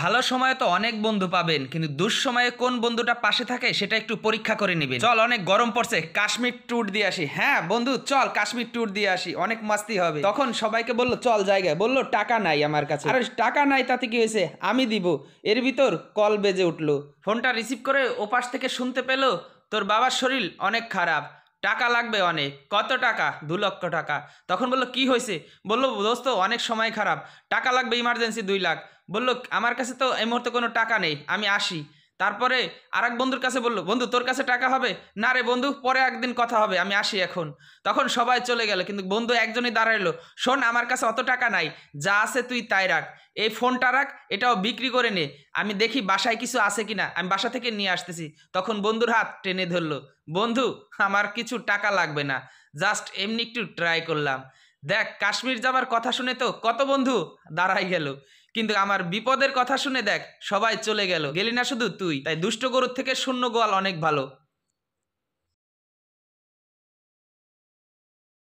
ভালো সময়ে তো অনেক বন্ধু পাবেন, কিন্তু দুঃসময়ে কোন বন্ধুটা পাশে থাকে সেটা একটু পরীক্ষা করে নেবেন। চল, অনেক গরম পড়ছে, কাশ্মীর ট্যুর দিয়ে আসি। হ্যাঁ বন্ধু, চল কাশ্মীর ট্যুর দিয়ে আসি, অনেক মাস্তি হবে। তখন সবাইকে বললো চল জায়গায়, বললো টাকা নাই আমার কাছে। আরে টাকা নাই তাতে কি হয়েছে, আমি দিব। এর ভিতর কল বেজে উঠলো, ফোনটা রিসিভ করে ওপাশ থেকে শুনতে পেলো তোর বাবার শরীর অনেক খারাপ, টাকা লাগবে অনেক। কত টাকা? 2 লক্ষ টাকা। তখন বললো কি হয়েছে? বললো দোস্ত অনেক সময় খারাপ, টাকা লাগবে ইমার্জেন্সি 2 লাখ। বললো আমার কাছে তো এই মুহূর্তে কোনো টাকা নেই, আমি আসি। তারপরে আরেক বন্ধুর কাছে বললো বন্ধু তোর কাছে টাকা হবে? না রে বন্ধু, পরে একদিন কথা হবে, আমি আসি এখন। তখন সবাই চলে গেল, কিন্তু বন্ধু একজনই দাঁড়াইলো, শোন আমার কাছে অত টাকা নাই, যা আছে তুই তাই রাখ, এই ফোনটা রাখ, এটাও বিক্রি করে নে, আমি দেখি বাসায় কিছু আছে কিনা, আমি বাসা থেকে নিয়ে আসতেছি। তখন বন্ধুর হাত টেনে ধরলো, বন্ধু আমার কিছু টাকা লাগবে না, জাস্ট এমনি একটু ট্রাই করলাম। দেখ, কাশ্মীর যাবার কথা শুনে তো কত বন্ধু দাঁড়াই গেল, কিন্তু আমার বিপদের কথা শুনে দেখ সবাই চলে গেল, গেলি না শুধু তুই। তাই দুষ্ট গরুর থেকে শূন্য গোয়াল অনেক ভালো।